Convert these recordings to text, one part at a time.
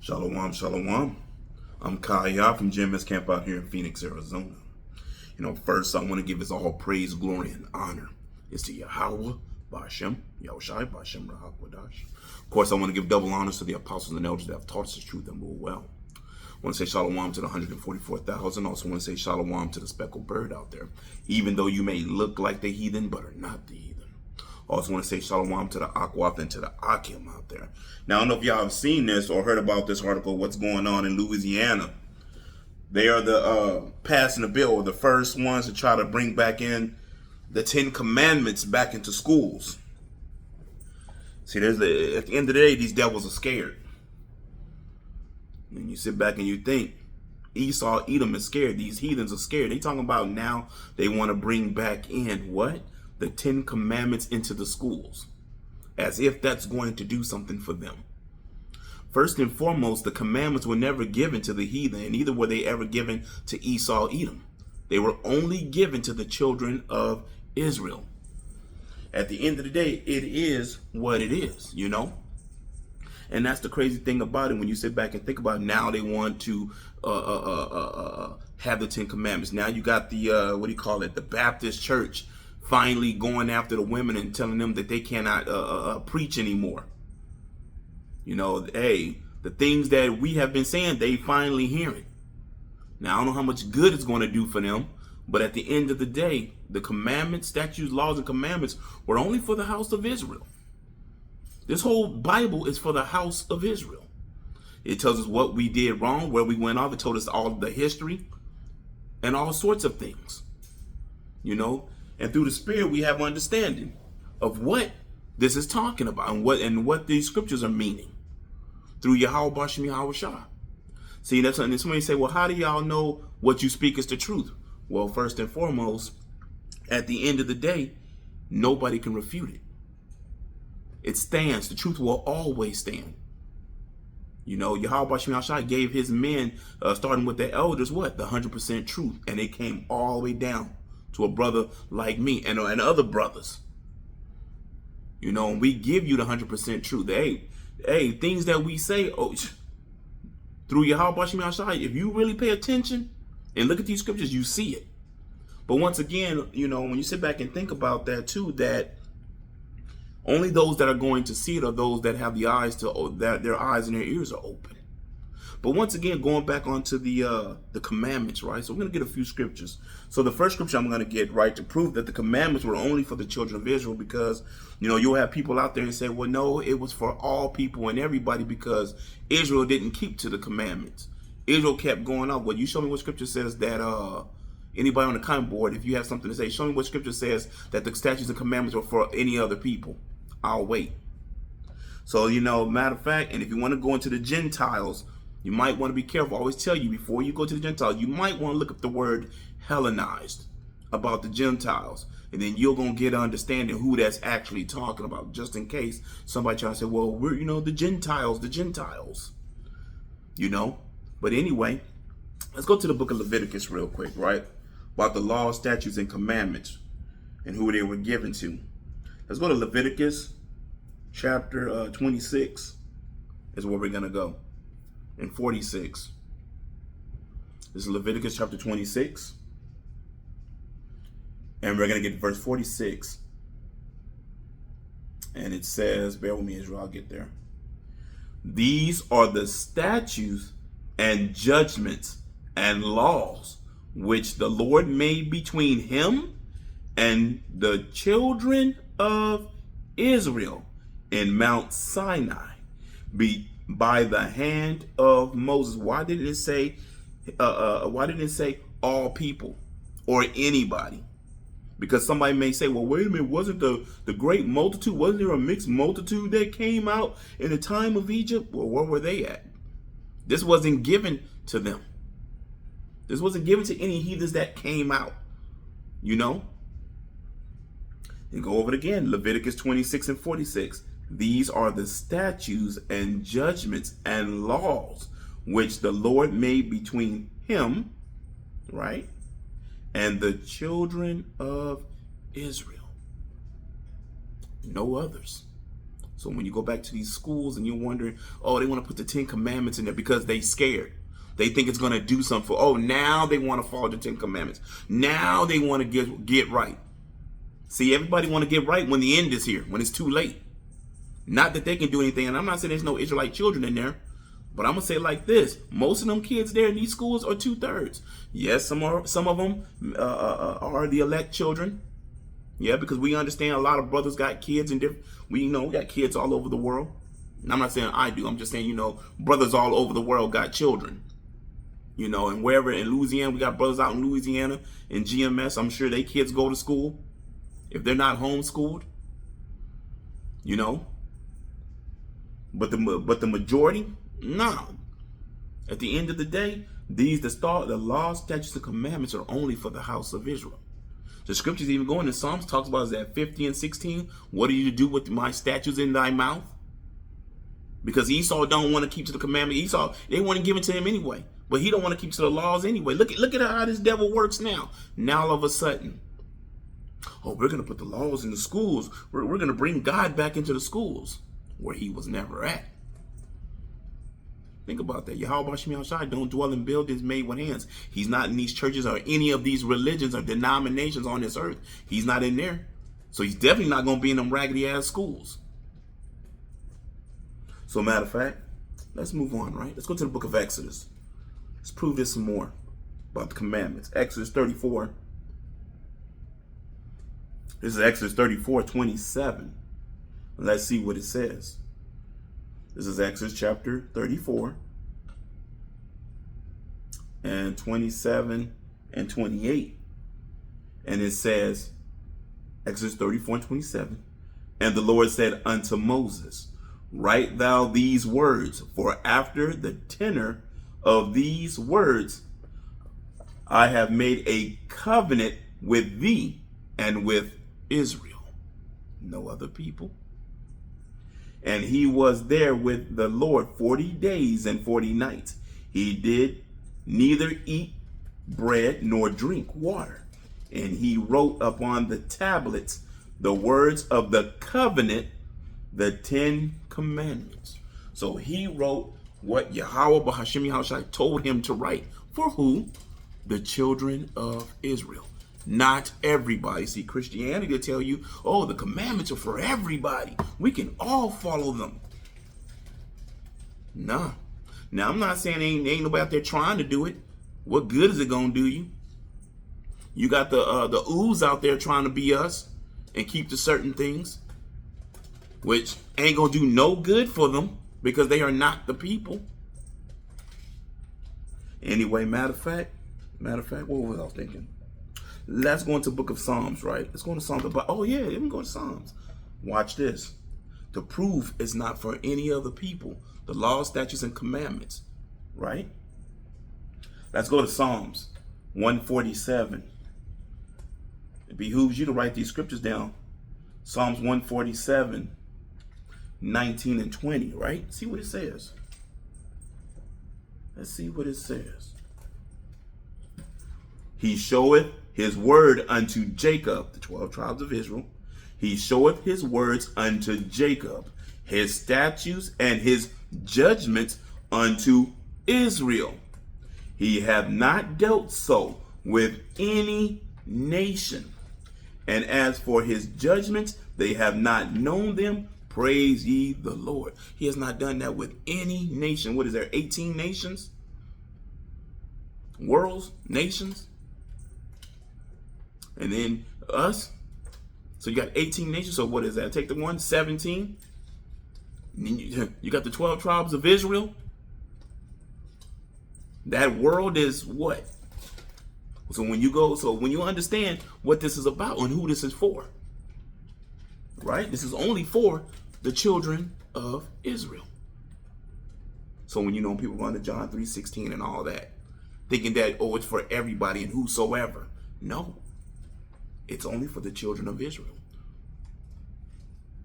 Shalom, shalom. I'm Kaya from GMS Camp out here in Phoenix, Arizona. First I want to give us all praise, glory, and honor. It's to Yahweh, Ba'ashem, Yahushai, Ba'ashem, Rahakwadash. Of course, I want to give double honors to the apostles and elders that have taught us the truth and rule well. I want to say shalom to the 144,000. Also want to say shalom to the speckled bird out there. Even though you may look like the heathen, but are not the heathen. Also want to say shalom to the Akwaf and to the Akim out there. Now, I don't know if y'all have seen this or heard about this article, what's going on in Louisiana. They are the passing a bill, or the first ones to try to bring back in the 10 Commandments back into schools. See, at the end of the day, these devils are scared. And you sit back and you think, Esau, Edom is scared. These heathens are scared. They talking about now they want to bring back in what? The 10 Commandments into the schools. As if that's going to do something for them. First and foremost, the commandments were never given to the heathen, and neither were they ever given to Esau, Edom. They were only given to the children of Israel. At the end of the day, it is what it is, you know? And that's the crazy thing about it. When you sit back and think about it, now they want to have the 10 Commandments. Now you got the, the Baptist church finally going after the women and telling them that they cannot preach anymore. You know, hey, the things that we have been saying, they finally hear it. Now, I don't know how much good it's going to do for them, but at the end of the day, the commandments, statutes, laws, and commandments were only for the house of Israel. This whole Bible is for the house of Israel. It tells us what we did wrong, where we went off. It told us all the history and all sorts of things, you know. And through the Spirit, we have understanding of what this is talking about and what these scriptures are meaning through Yahweh Ba'ashem Yahushua. See, that's and somebody say, well, how do y'all know what you speak is the truth? Well, first and foremost, at the end of the day, nobody can refute it. It stands. The truth will always stand. You know, Yahweh Ba'ashem Yahushua gave his men, starting with the elders, what? The 100% truth. And it came all the way down to a brother like me and other brothers. You know, and we give you the 100% truth. Hey, things that we say, through Yahweh Ba'ashem Yahushua, if you really pay attention and look at these scriptures, you see it. But once again, you know, when you sit back and think about that too, that only those that are going to see it are those that have the eyes that their eyes and their ears are open. But once again, going back onto the commandments, right? So we're going to get a few scriptures. So the first scripture I'm going to get, right, to prove that the commandments were only for the children of Israel, because, you know, you'll have people out there and say, well, no, it was for all people and everybody because Israel didn't keep to the commandments. Israel kept going off. Well, you show me what scripture says that anybody on the comment board, if you have something to say, show me what scripture says that the statutes and commandments were for any other people. I'll wait. So, you know, matter of fact, and if you want to go into the Gentiles, you might want to be careful. I always tell you, before you go to the Gentiles, you might want to look up the word Hellenized about the Gentiles. And then you're going to get an understanding who that's actually talking about, just in case somebody tries to say, well, we're, you know, the Gentiles, you know. But anyway, let's go to the book of Leviticus real quick, right? About the law, statutes, and commandments and who they were given to. Let's go to Leviticus chapter 26 is where we're going to go. And 46. This is Leviticus chapter 26. And we're going to get to verse 46. And it says, bear with me, Israel, I'll get there. These are the statutes and judgments and laws which the Lord made between him and the children of Israel in Mount Sinai, by the hand of Moses. Why didn't it say all people or anybody? Because somebody may say, well, wait a minute, wasn't the great multitude, wasn't there a mixed multitude that came out in the time of Egypt? Well, where were they at? This wasn't given to them. This wasn't given to any heathens that came out, you know? And go over it again, Leviticus 26 and 46. These are the statutes and judgments and laws which the Lord made between him, right, and the children of Israel. No others. So when you go back to these schools and you're wondering, oh, they want to put the 10 Commandments in there because they scared. They think it's going to do something for, oh, now they want to follow the 10 Commandments. Now they want to get right. See, everybody want to get right when the end is here, when it's too late. Not that they can do anything. And I'm not saying there's no Israelite children in there. But I'm going to say it like this. Most of them kids there in these schools are 2/3. Yes, some of them are the elect children. Yeah, because we understand a lot of brothers got kids and we got kids all over the world. And I'm not saying I do. I'm just saying, brothers all over the world got children. And wherever in Louisiana, we got brothers out in Louisiana in GMS. I'm sure they kids go to school if they're not homeschooled. But the majority, no. At the end of the day, the law, statutes, and commandments are only for the house of Israel. The scriptures even going in Psalms talks about is that 50 and 16. What are you to do with my statutes in thy mouth? Because Esau don't want to keep to the commandment. Esau, they want to give it to him anyway. But he don't want to keep to the laws anyway. Look at how this devil works now. Now all of a sudden, oh, we're going to put the laws in the schools. We're going to bring God back into the schools where he was never at. Think about that. Yahweh Shem Shai don't dwell in buildings made with hands. He's not in these churches or any of these religions or denominations on this earth. He's not in there. So he's definitely not going to be in them raggedy ass schools. So matter of fact, let's move on, right? Let's go to the book of Exodus. Let's prove this some more about the commandments. Exodus 34. This is Exodus 34:27. Let's see what it says. This is Exodus chapter 34 and 27 and 28. And it says, Exodus 34 and 27, and the Lord said unto Moses, write thou these words, for after the tenor of these words I have made a covenant with thee and with Israel. No other people. And he was there with the Lord 40 days and 40 nights. He did neither eat bread nor drink water. And he wrote upon the tablets the words of the covenant, the 10 Commandments. So he wrote what Yahweh B'Hashem Yahushua told him to write. For who? The children of Israel. Not everybody. See, Christianity will tell you, oh, the commandments are for everybody. We can all follow them. Nah. Now, I'm not saying ain't nobody out there trying to do it. What good is it going to do you? You got the ooze out there trying to be us and keep to certain things, which ain't going to do no good for them because they are not the people. Anyway, matter of fact, what was I thinking? Let's go into the book of Psalms, right? Let's go into Psalms. Oh, yeah, let me go to Psalms. Watch this. To prove it's not for any other people. The law, statutes, and commandments, right? Let's go to Psalms 147. It behooves you to write these scriptures down. Psalms 147, 19 and 20, right? See what it says. Let's see what it says. He showeth his word unto Jacob, the 12 tribes of Israel. He showeth his words unto Jacob, his statutes and his judgments unto Israel. He hath not dealt so with any nation. And as for his judgments, they have not known them. Praise ye the Lord. He has not done that with any nation. What is there? 18 nations? Worlds? Nations? And then us. So you got 18 nations. So what is that? Take the one, 17. And then you got the 12 tribes of Israel. That world is what? So when you understand what this is about and who this is for, right? This is only for the children of Israel. So when people go into John 3:16 and all that, thinking that, oh, it's for everybody and whosoever. No. It's only for the children of Israel.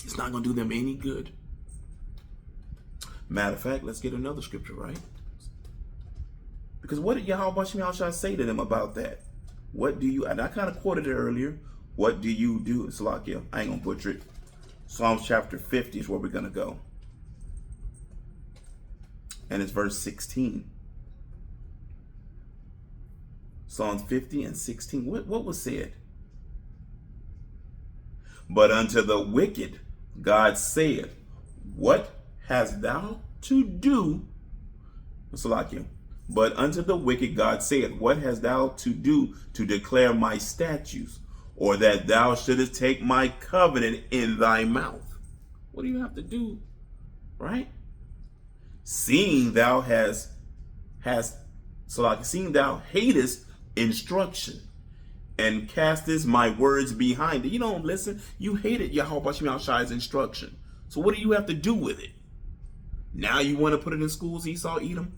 It's not going to do them any good. Matter of fact, let's get another scripture, right? Because what did Yahweh Shem Yahushua say to them about that? What do you, and I kind of quoted it earlier. What do you do? Salakia, I ain't going to butcher it. Psalms chapter 50 is where we're going to go. And it's verse 16. Psalms 50 and 16. What was said? But unto the wicked God said, what hast thou to do? Salakia. But unto the wicked God said, what hast thou to do to declare my statutes, or that thou shouldest take my covenant in thy mouth? What do you have to do, right? Seeing thou seeing thou hatest instruction, and castest my words behind it. You don't listen. You hated Yahweh Shai's instruction. So what do you have to do with it? Now you want to put it in schools, Esau, Edom?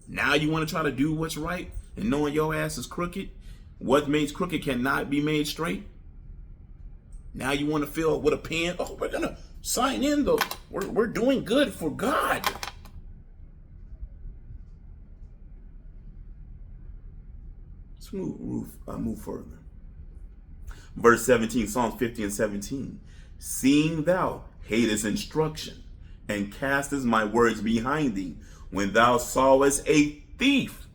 Now you want to try to do what's right, and knowing your ass is crooked? What makes crooked cannot be made straight. Now you want to fill with a pen? Oh, we're going to sign in though. We're doing good for God. Let's move further. Verse 17, Psalms 50 and 17. Seeing thou hatest instruction, and castest my words behind thee, when thou sawest a thief,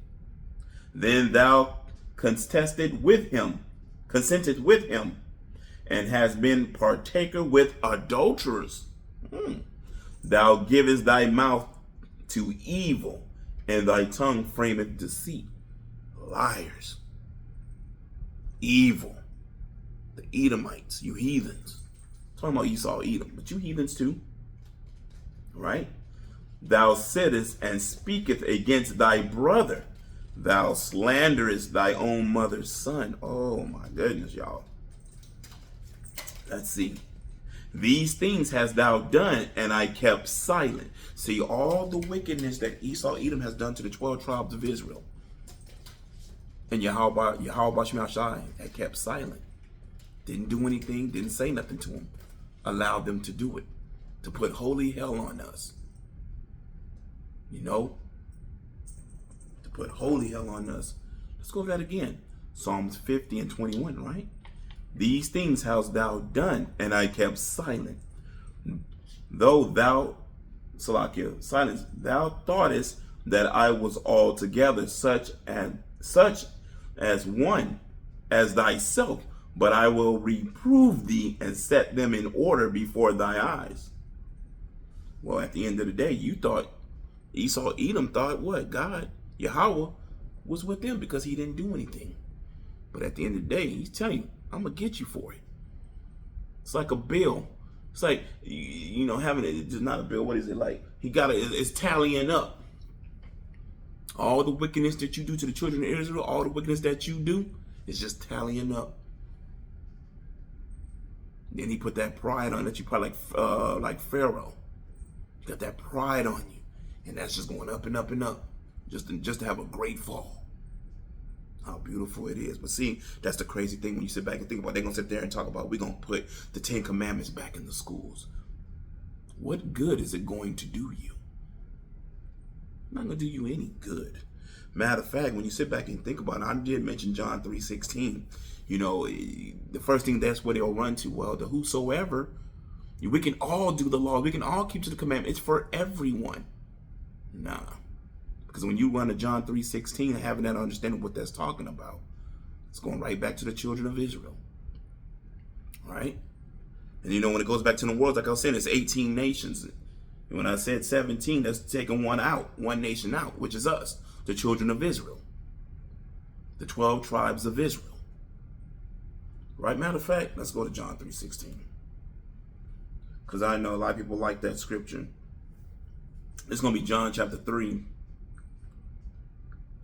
then thou consented with him, and hast been partaker with adulterers. Thou givest thy mouth to evil, and thy tongue frameth deceit. Liars. Evil. The Edomites, you heathens. Talking about Esau, Edom, but you heathens too. Right? Thou sittest and speaketh against thy brother. Thou slanderest thy own mother's son. Oh my goodness, y'all. Let's see. These things hast thou done, and I kept silent. See all the wickedness that Esau, Edom has done to the 12 tribes of Israel. And Yahweh Shai had kept silent. Didn't do anything, didn't say nothing to them. Allowed them to do it. To put holy hell on us. You know? To put holy hell on us. Let's go over that again. Psalms 50 and 21, right? These things hast thou done, and I kept silent. Though thou, Salakia, silence, thou thoughtest that I was altogether such as one as thyself, but I will reprove thee and set them in order before thy eyes. Well, at the end of the day, you thought, Esau, Edom thought what? God, Yahweh, was with them because he didn't do anything. But at the end of the day, he's telling you, I'm going to get you for it. It's like a bill. It's like, you know, having it, it's not a bill. What is it like? It's tallying up. All the wickedness that you do to the children of Israel, all the wickedness that you do, is just tallying up. Then he put that pride on that you probably like Pharaoh. You got that pride on you. And that's just going up and up and up. Just to have a great fall. How beautiful it is. But see, that's the crazy thing when you sit back and think about it. They're going to sit there and talk about, we're going to put the 10 Commandments back in the schools. What good is it going to do you? Not going to do you any good. Matter of fact, when you sit back and think about it, I did mention John 3:16. You know, the first thing, that's where they'll run to. Well, the whosoever, we can all do the law. We can all keep to the commandment. It's for everyone. Nah. Because when you run to John 3:16 and having that understanding what that's talking about, it's going right back to the children of Israel. Right? And you know, when it goes back to the world, like I was saying, it's 18 nations. And when I said 17, that's taking one nation out, which is us, the children of Israel. The 12 tribes of Israel. Right? Matter of fact, let's go to John 3:16. Because I know a lot of people like that scripture. It's going to be John chapter 3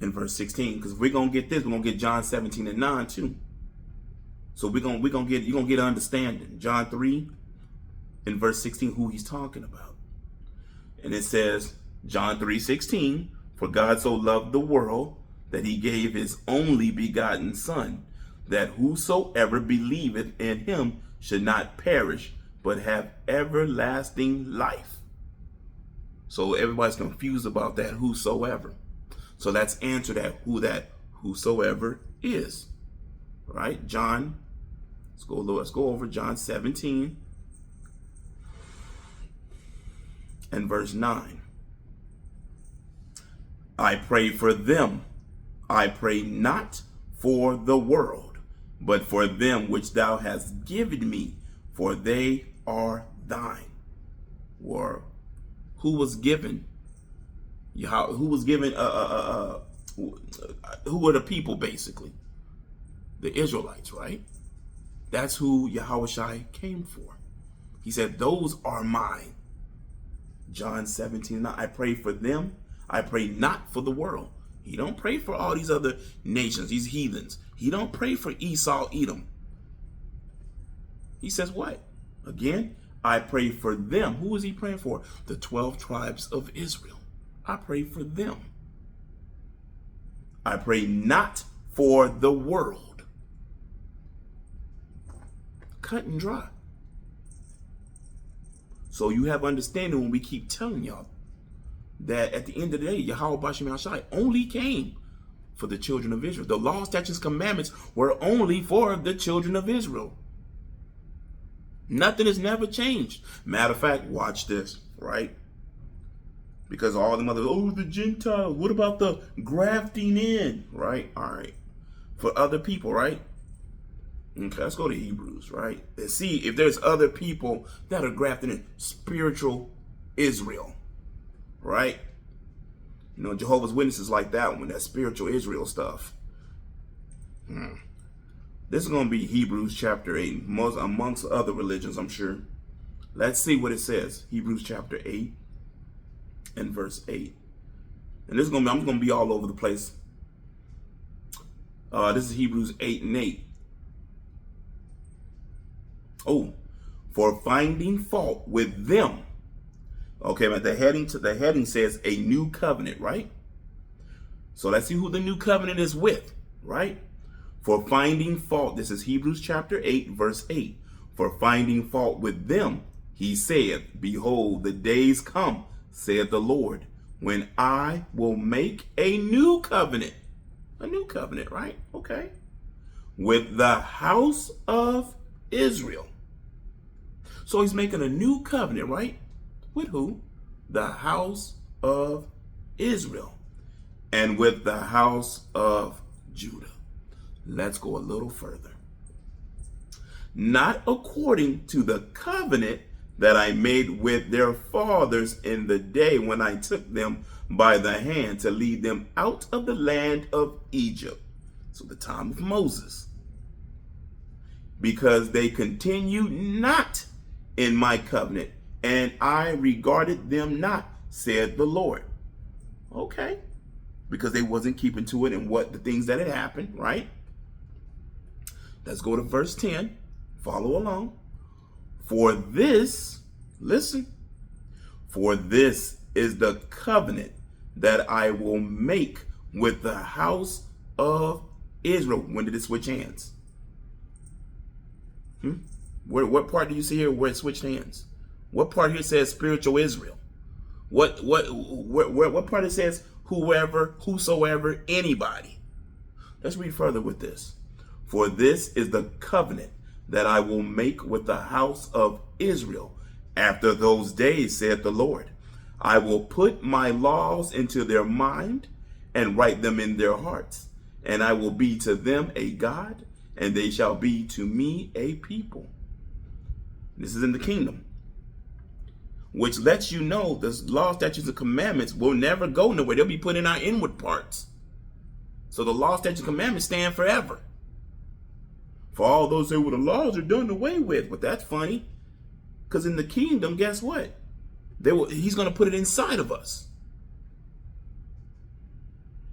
and verse 16. Because if we're going to get this, we're going to get John 17 and 9 too. So you're going to get an understanding. John 3 and verse 16, who he's talking about. And it says, John 3:16, for God so loved the world that he gave his only begotten Son, that whosoever believeth in him should not perish, but have everlasting life. So everybody's confused about that whosoever. So let's answer that whosoever is. Right? John, let's go over John 17 and verse 9. I pray for them. I pray not for the world, but for them which thou hast given me, for they are thine. Or who was given? Who was given? Who were the people basically? The Israelites, right? That's who Yahushua came for. He said, "Those are mine." John 17:9. I pray for them. I pray not for the world. He don't pray for all these other nations, these heathens. He don't pray for Esau, Edom. He says what? Again, I pray for them. Who is he praying for? The 12 tribes of Israel. I pray for them. I pray not for the world. Cut and dry. So you have understanding when we keep telling y'all that at the end of the day, Yahweh Bashim Yahshai only came for the children of Israel. The law, statutes, commandments were only for the children of Israel. Nothing has never changed. Matter of fact, watch this, right? Because all the mothers, oh, the Gentiles, what about the grafting in, right? All right. For other people, right? Okay, let's go to Hebrews, right? And see if there's other people that are grafting in. Spiritual Israel, right? You know, Jehovah's Witnesses like that one, that spiritual Israel stuff. This is going to be Hebrews chapter 8, amongst other religions, I'm sure. Let's see what it says. Hebrews chapter 8 and verse 8. And this is going to be, I'm going to be all over the place. This is Hebrews 8 and 8. Oh, for finding fault with them. Okay, but the heading says a new covenant, right? So let's see who the new covenant is with, right? For finding fault, this is Hebrews chapter 8, verse 8. For finding fault with them, he said, behold, the days come, saith the Lord, when I will make a new covenant. A new covenant, right? Okay. With the house of Israel. So he's making a new covenant, right? With who? The house of Israel. And with the house of Judah. Let's go a little further. Not according to the covenant that I made with their fathers in the day when I took them by the hand to lead them out of the land of Egypt. So the time of Moses. Because they continued not in my covenant, and I regarded them not, said the Lord. Okay. Because they wasn't keeping to it and what the things that had happened, right? Let's go to verse 10. Follow along. For this, listen, for this is the covenant that I will make with the house of Israel. When did it switch hands? What part do you see here where it switched hands? What part here says spiritual Israel? What part it says whoever, whosoever, anybody? Let's read further with this. For this is the covenant that I will make with the house of Israel after those days, saith the Lord. I will put my laws into their mind and write them in their hearts, and I will be to them a God, and they shall be to me a people. This is in the kingdom, which lets you know the law, statutes, and commandments will never go nowhere. They'll be put in our inward parts. So the law, statutes, and commandments stand forever. For all those who say, well, the laws are done away with. But that's funny. Because in the kingdom, guess what? He's going to put it inside of us.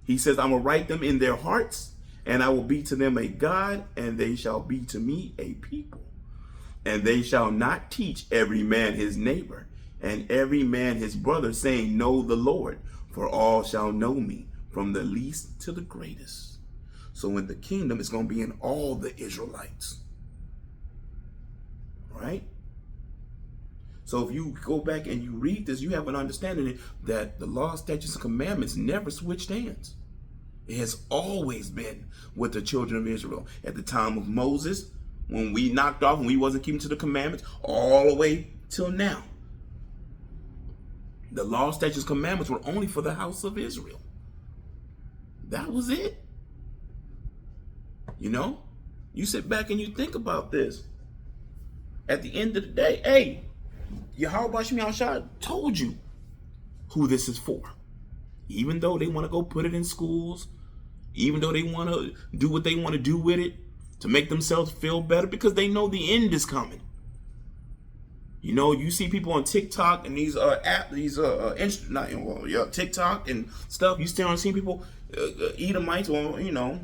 He says, I'm going to write them in their hearts, and I will be to them a God, and they shall be to me a people. And they shall not teach every man his neighbor, and every man his brother, saying, know the Lord, for all shall know me, from the least to the greatest. So in the kingdom, it's going to be in all the Israelites. Right? So if you go back and you read this, you have an understanding that the law, statutes, and commandments never switched hands. It has always been with the children of Israel. At the time of Moses, when we knocked off, when we wasn't keeping to the commandments, all the way till now. The law, statutes, commandments were only for the house of Israel. That was it. You know, you sit back and you think about this. At the end of the day, hey, Yahweh Shem Yahushua told you who this is for. Even though they want to go put it in schools, even though they want to do what they want to do with it to make themselves feel better, because they know the end is coming. You know, you see people on TikTok and these TikTok and stuff. You still see people, Edomites, well, you know,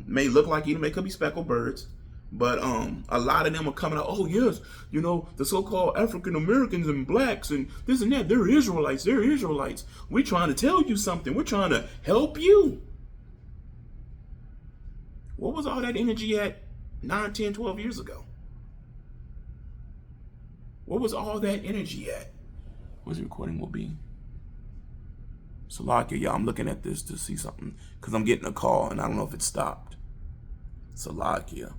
may look like Edom, they could be speckled birds, but a lot of them are coming out. Oh yes, you know, the so-called African Americans and blacks and this and that. They're Israelites. They're Israelites. We're trying to tell you something. We're trying to help you. What was all that energy at 9, 10, 12 years ago? What was all that energy at? Where's the recording will be? Salakia, y'all, I'm looking at this to see something because I'm getting a call and I don't know if it stopped. Salakia.